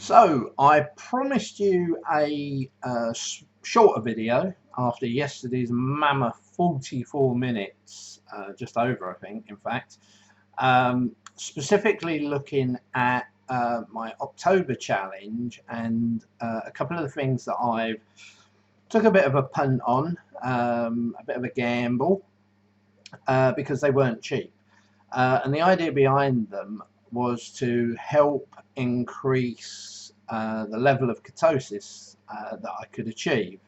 So I promised you a shorter video after yesterday's mammoth 44 minutes, just over I think in fact, specifically looking at my October challenge and a couple of the things that I've took a bit of a punt on, a bit of a gamble, because they weren't cheap. And the idea behind them was to help increase the level of ketosis that I could achieve,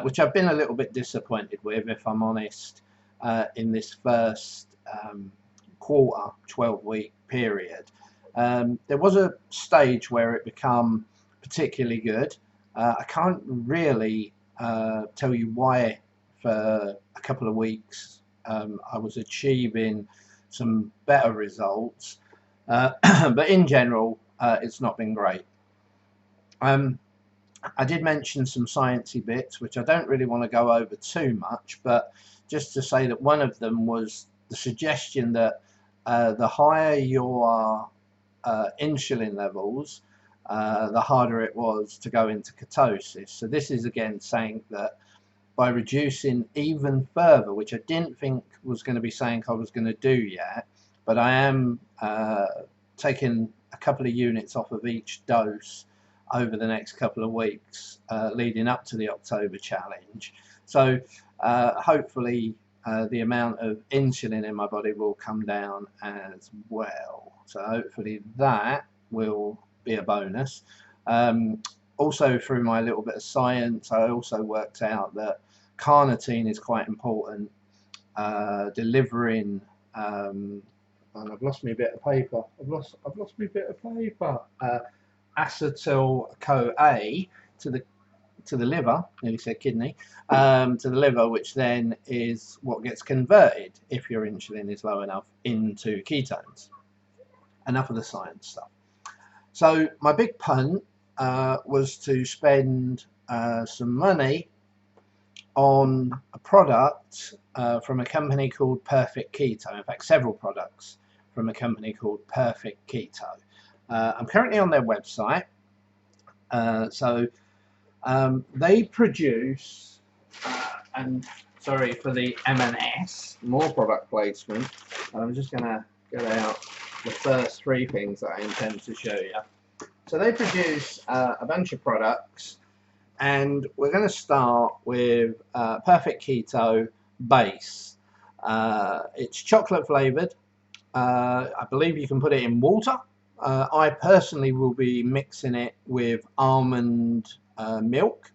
which I've been a little bit disappointed with, if I'm honest, in this first quarter, 12-week period. There was a stage where it became particularly good. I can't really tell you why for a couple of weeks I was achieving some better results, but in general it's not been great. I did mention some sciencey bits which I don't really want to go over too much, but just to say that one of them was the suggestion that the higher your insulin levels, the harder it was to go into ketosis. So this is again saying that by reducing even further, which I didn't think was going to be something I was going to do yet, but I am taking a couple of units off of each dose over the next couple of weeks leading up to the October challenge. So hopefully the amount of insulin in my body will come down as well. So hopefully that will be a bonus. Also, through my little bit of science, I also worked out that carnitine is quite important, delivering. And I've lost me a bit of paper. I've lost me a bit of paper. Acetyl CoA to the liver. Nearly said kidney. To the liver, which then is what gets converted if your insulin is low enough into ketones. Enough of the science stuff. So my big punt was to spend some money on a product from a company called Perfect Keto. In fact, several products from a company called Perfect Keto. I'm currently on their website. They produce, and sorry for the M&S, more product placement. I'm just going to get out the first three things that I intend to show you. So they produce a bunch of products, and we're going to start with Perfect Keto Base. It's chocolate flavored. I believe you can put it in water. I personally will be mixing it with almond milk.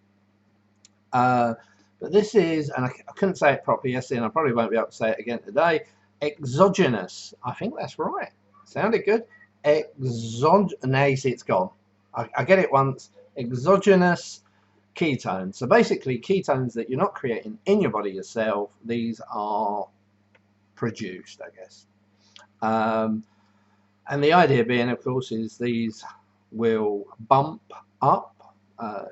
But this is, and I couldn't say it properly yesterday, and I probably won't be able to say it again today, exogenous. I think that's right. Sounded good. No, you see, it's gone. I get it once. Exogenous ketones. So basically, ketones that you're not creating in your body yourself. These are produced, I guess. And the idea being, of course, is these will bump up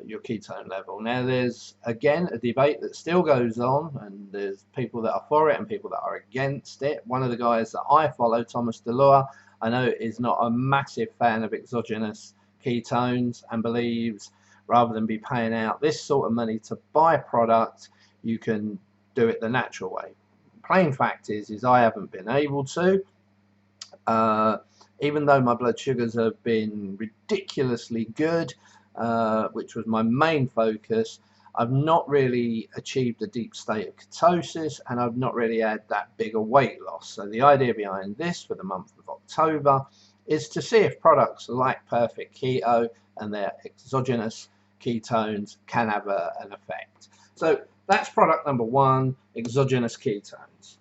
your ketone level. Now, there's, again, a debate that still goes on, and there's people that are for it and people that are against it. One of the guys that I follow, Thomas DeLua, I know is not a massive fan of exogenous ketones and believes rather than be paying out this sort of money to buy product, you can do it the natural way. Plain fact is I haven't been able to. Even though my blood sugars have been ridiculously good, which was my main focus, I've not really achieved a deep state of ketosis, and I've not really had that big a weight loss. So the idea behind this for the month of October is to see if products like Perfect Keto and their exogenous ketones can have an effect. So that's product number one, exogenous ketones.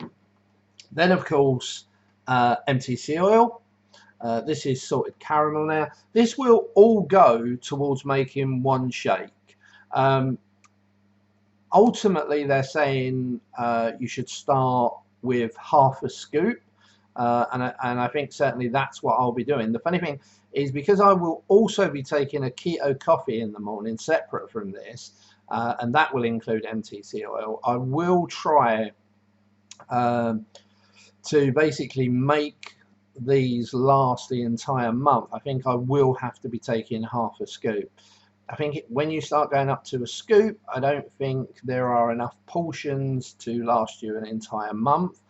Then, of course, MTC oil. This is salted caramel now. This will all go towards making one shake. Ultimately, they're saying you should start with half a scoop, and I think certainly that's what I'll be doing. The funny thing is, because I will also be taking a keto coffee in the morning separate from this, and that will include MTC oil, I will try to basically make these last the entire month, I think I will have to be taking half a scoop. I think when you start going up to a scoop, I don't think there are enough portions to last you an entire month.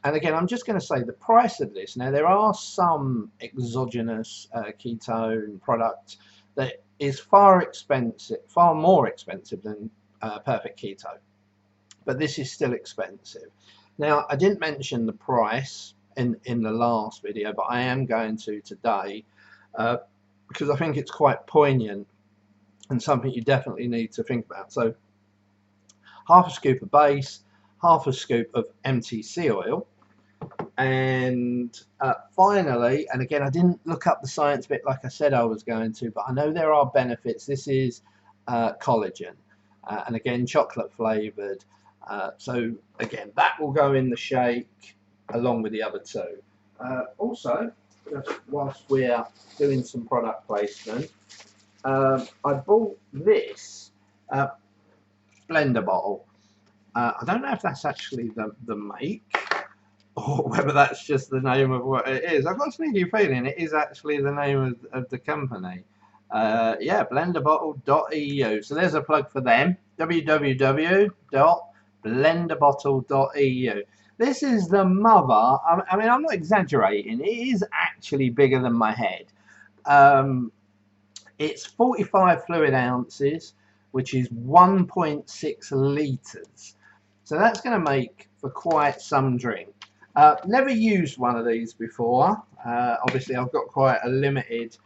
And again, I'm just going to say the price of this. Now, there are some exogenous ketone products that is far more expensive than Perfect Keto, but this is still expensive. Now, I didn't mention the price in the last video, but I am going to today because I think it's quite poignant and something you definitely need to think about. So, half a scoop of base, half a scoop of MTC oil, and finally, and again, I didn't look up the science bit like I said I was going to, but I know there are benefits. This is collagen, and again, chocolate flavored. So again, that will go in the shake along with the other two. Also, just whilst we're doing some product placement, I bought this blender bottle. I don't know if that's actually the make, or whether that's just the name of what it is. I've got a sneaky feeling it is actually the name of the company. Yeah, blenderbottle.eu. So there's a plug for them. www.blenderbottle.eu. This is the mother. I mean, I'm not exaggerating. It is actually bigger than my head. It's 45 fluid ounces, which is 1.6 litres. So that's going to make for quite some drink. Never used one of these before. Obviously, I've got quite a limited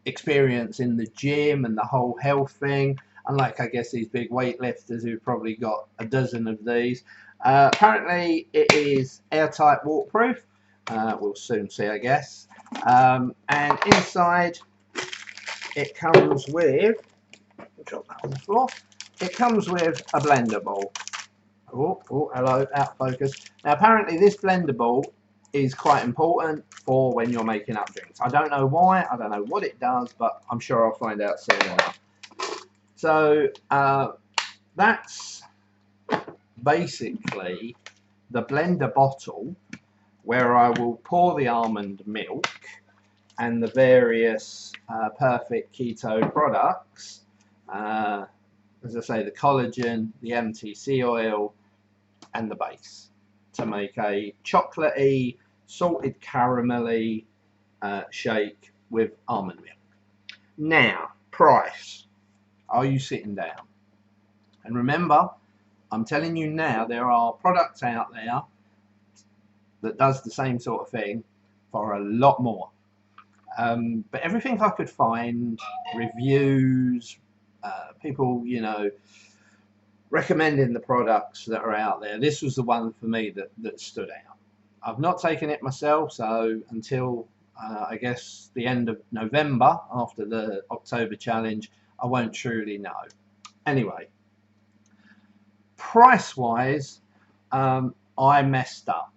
experience in the gym and the whole health thing. Unlike, I guess, these big weightlifters who've probably got a dozen of these. Apparently, it is airtight, waterproof. We'll soon see, I guess. And inside, it comes with. Drop that on the floor. It comes with a blender bowl. Oh, hello, out of focus. Now, apparently this blender bowl is quite important for when you're making up drinks. I don't know why, I don't know what it does, but I'm sure I'll find out soon enough. So, that's basically the blender bottle where I will pour the almond milk and the various Perfect Keto products. As I say, the collagen, the MTC oil, and the base to make a chocolatey, salted caramelly shake with almond milk. Now, price. Are you sitting down? And remember, I'm telling you now, there are products out there that does the same sort of thing for a lot more. But everything I could find, reviews, people, you know, recommending the products that are out there, this was the one for me that stood out. I've not taken it myself, so until I guess the end of November, after the October challenge, I won't truly know. Anyway, price wise, I messed up.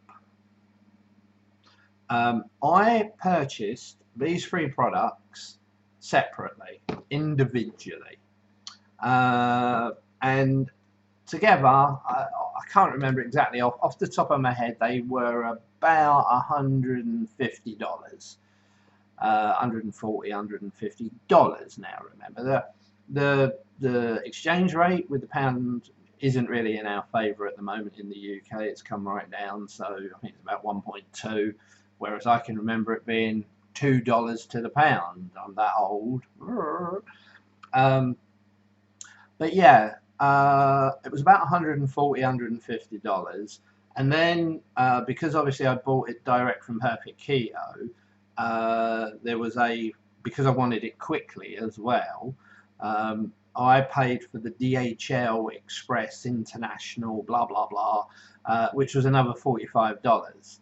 I purchased these three products separately, individually, and together, I can't remember exactly off the top of my head, they were about $150, $140, $150 now. Remember, the exchange rate with the pound isn't really in our favour at the moment in the UK. It's come right down, so I think it's about 1.2, whereas I can remember it being $2 to the pound. I'm that old. But yeah, it was about $140, $150. And then, because obviously I bought it direct from Perfect Keto, there was because I wanted it quickly as well, I paid for the DHL Express International, blah, blah, blah, which was another $45.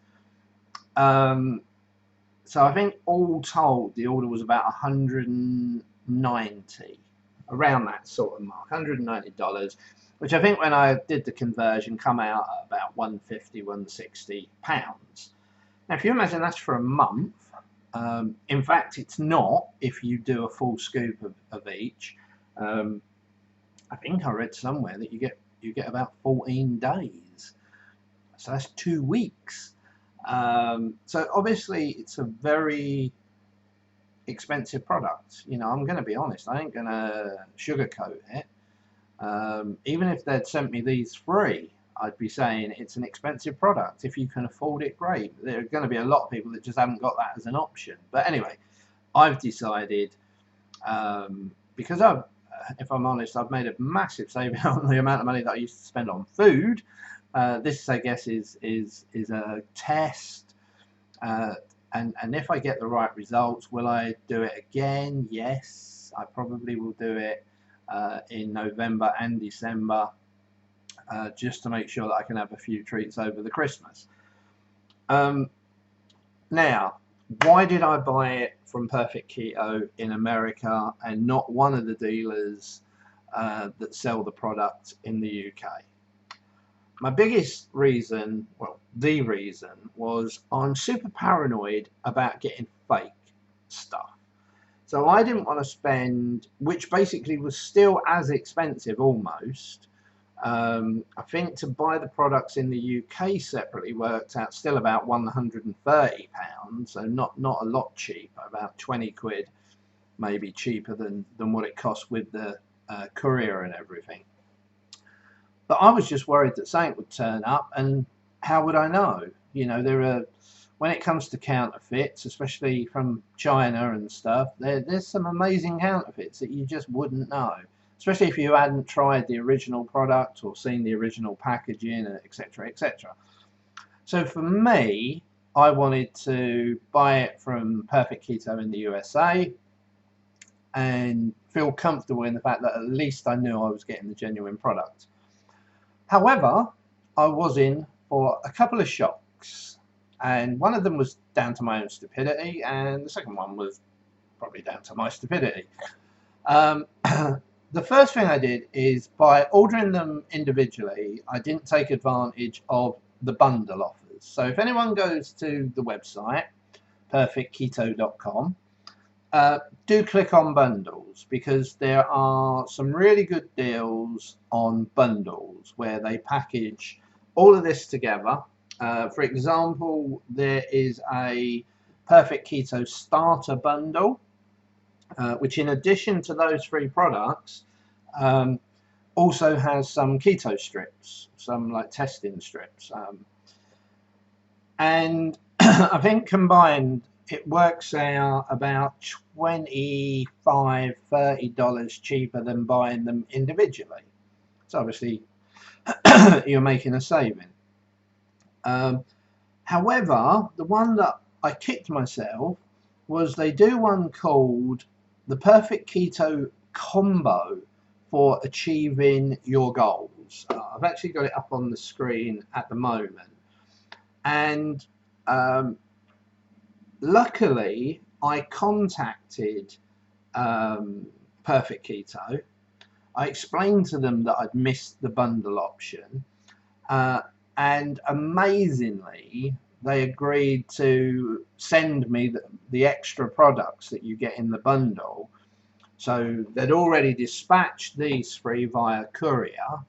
So I think all told, the order was about $190, around that sort of mark, $190, which I think when I did the conversion come out at about 150, 160 pounds. Now, if you imagine that's for a month, in fact, it's not if you do a full scoop of each. I think I read somewhere that you get about 14 days, so that's 2 weeks. So obviously it's a very expensive product. You know, I'm going to be honest, I ain't going to sugarcoat it. Even if they'd sent me these free, I'd be saying it's an expensive product. If you can afford it, great. There are going to be a lot of people that just haven't got that as an option. But anyway, I've decided, because if I'm honest, I've made a massive saving on the amount of money that I used to spend on food. This, I guess, is a test. And if I get the right results, will I do it again? Yes, I probably will do it in November and December, just to make sure that I can have a few treats over the Christmas. Now, why did I buy it from Perfect Keto in America and not one of the dealers that sell the product in the UK? My biggest reason, well, the reason, was I'm super paranoid about getting fake stuff. So I didn't want to spend, which basically was still as expensive almost. I think to buy the products in the UK separately worked out still about £130, so not a lot cheaper, about 20 quid, maybe cheaper than what it cost with the courier and everything. But I was just worried that something would turn up, and how would I know? You know, when it comes to counterfeits, especially from China and stuff, there's some amazing counterfeits that you just wouldn't know, especially if you hadn't tried the original product or seen the original packaging, etc., etc. So for me, I wanted to buy it from Perfect Keto in the USA and feel comfortable in the fact that at least I knew I was getting the genuine product. However, I was in for a couple of shocks, and one of them was down to my own stupidity, and the second one was probably down to my stupidity. The first thing I did is, by ordering them individually, I didn't take advantage of the bundle offers. So if anyone goes to the website, perfectketo.com, do click on bundles, because there are some really good deals on bundles where they package all of this together. For example, there is a Perfect Keto starter bundle, which in addition to those three products also has some keto strips, some like testing strips, and I think combined it works out about $25–30 cheaper than buying them individually. So obviously you're making a saving. However, the one that I kicked myself was they do one called the Perfect Keto Combo for achieving your goals. I've actually got it up on the screen at the moment, and luckily I contacted Perfect Keto. I explained to them that I'd missed the bundle option, and amazingly they agreed to send me the extra products that you get in the bundle. So they'd already dispatched these three via courier.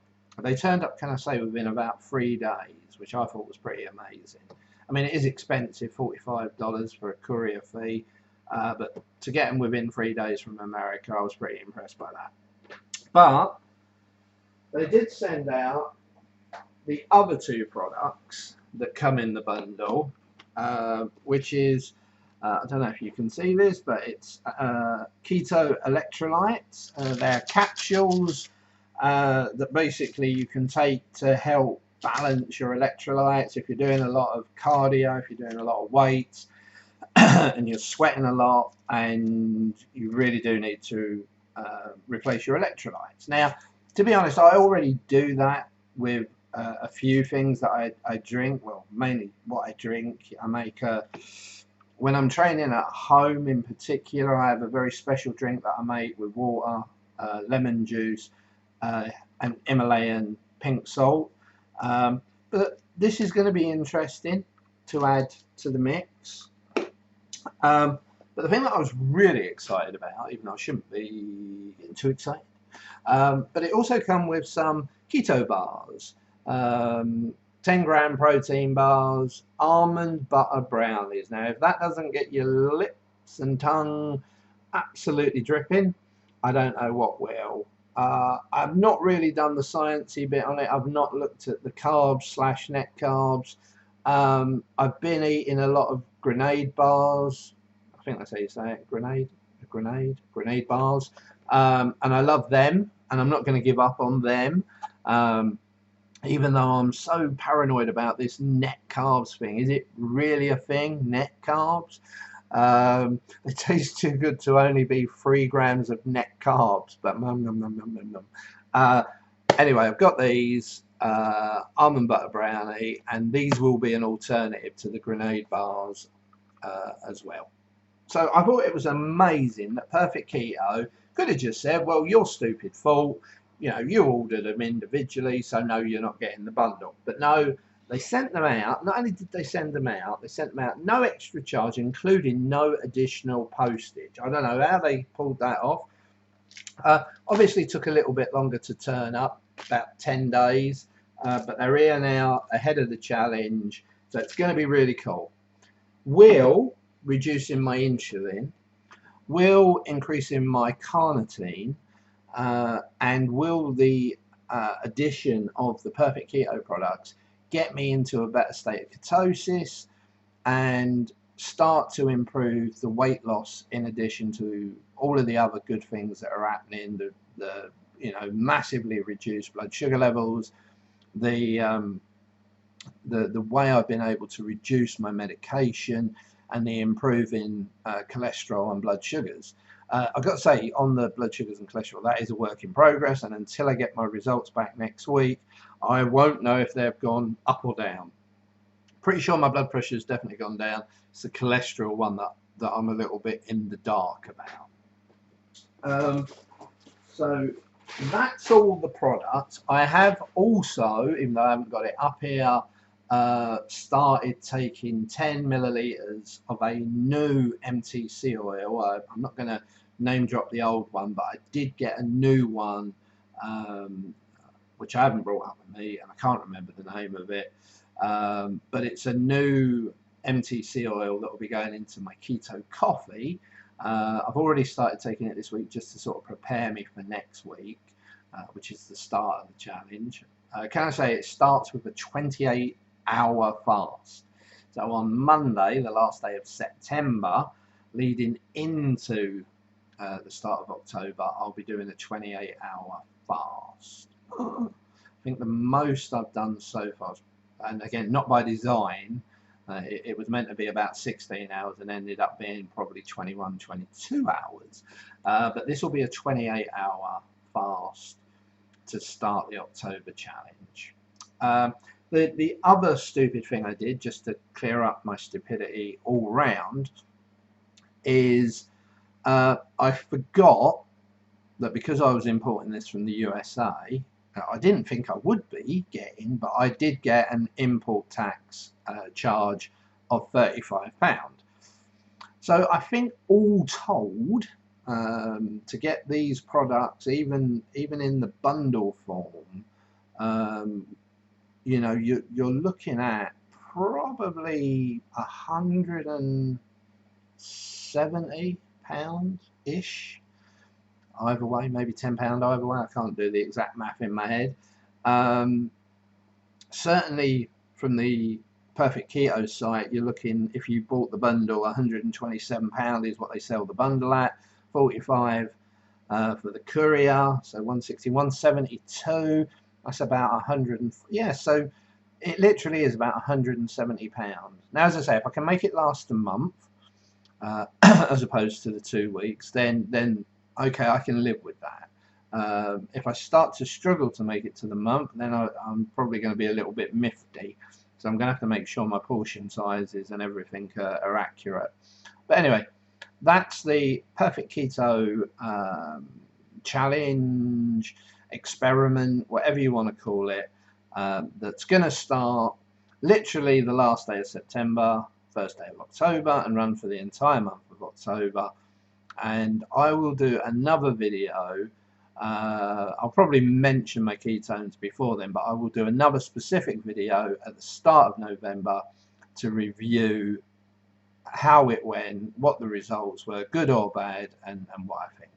They turned up, can I say, within about 3 days, which I thought was pretty amazing. I mean, it is expensive, $45 for a courier fee, but to get them within 3 days from America, I was pretty impressed by that. But they did send out the other two products that come in the bundle, which is, I don't know if you can see this, but it's keto electrolytes. They're capsules that basically you can take to help balance your electrolytes if you're doing a lot of cardio, if you're doing a lot of weights and you're sweating a lot and you really do need to replace your electrolytes. Now, to be honest, I already do that with a few things that I drink. Well, mainly what I drink. I make when I'm training at home in particular, I have a very special drink that I make with water, lemon juice, and Himalayan pink salt. But this is going to be interesting to add to the mix. But the thing that I was really excited about, even though I shouldn't be getting too excited, but it also comes with some keto bars. 10-gram protein bars, almond butter brownies. Now, if that doesn't get your lips and tongue absolutely dripping, I don't know what will. I've not really done the sciencey bit on it. I've not looked at the carbs / net carbs. I've been eating a lot of grenade bars. I think that's how you say it. Grenade bars. And I love them, and I'm not going to give up on them. Even though I'm so paranoid about this net carbs thing. Is it really a thing, net carbs? They taste too good to only be 3 grams of net carbs, but anyway, I've got these almond butter brownie, and these will be an alternative to the grenade bars as well. So I thought it was amazing that Perfect Keto could have just said, well, you're stupid fool, you know, you ordered them individually, so no, you're not getting the bundle. But no, they sent them out. Not only did they send them out no extra charge, including no additional postage. I don't know how they pulled that off. Obviously took a little bit longer to turn up, about 10 days, but they're here now ahead of the challenge, so it's going to be really cool. Will reducing my insulin, will increasing my carnitine, and will the addition of the Perfect Keto products get me into a better state of ketosis and start to improve the weight loss, in addition to all of the other good things that are happening, the you know, massively reduced blood sugar levels, the way I've been able to reduce my medication, and the improving cholesterol and blood sugars. I've got to say, on the blood sugars and cholesterol, that is a work in progress, and until I get my results back next week, I won't know if they've gone up or down. Pretty sure my blood pressure has definitely gone down. It's the cholesterol one that I'm a little bit in the dark about. So that's all the products. I have also, even though I haven't got it up here, started taking 10 milliliters of a new MTC oil. I'm not going to name drop the old one, but I did get a new one, which I haven't brought up with me, and I can't remember the name of it. But it's a new MTC oil that will be going into my keto coffee. I've already started taking it this week just to sort of prepare me for next week, which is the start of the challenge. Can I say it starts with a 28-hour fast. So on Monday, the last day of September, leading into the start of October, I'll be doing a 28-hour fast. I think the most I've done so far, and again, not by design, it was meant to be about 16 hours and ended up being probably 21, 22 hours. But this will be a 28-hour fast to start the October challenge. The other stupid thing I did, just to clear up my stupidity all round, is I forgot that because I was importing this from the USA, I didn't think I would be getting, but I did get an import tax charge of £35. So I think all told, to get these products, even in the bundle form, you know, you're looking at probably £170-ish. Either way, maybe £10 either way. I can't do the exact math in my head. Certainly from the Perfect Keto site, you're looking, if you bought the bundle, £127 is what they sell the bundle at. 45 for the courier, so 160, 172. That's about 100. Yeah, so it literally is about £170. Now, as I say, if I can make it last a month, as opposed to the 2 weeks, then okay, I can live with that. If I start to struggle to make it to the month, then I'm probably going to be a little bit mifty. So I'm going to have to make sure my portion sizes and everything are accurate. But anyway, that's the Perfect Keto challenge, experiment, whatever you want to call it, that's going to start literally the last day of September, first day of October, and run for the entire month of October. And I will do another video I'll probably mention my ketones before then, but I will do another specific video at the start of November to review how it went, what the results were, good or bad, and what I think.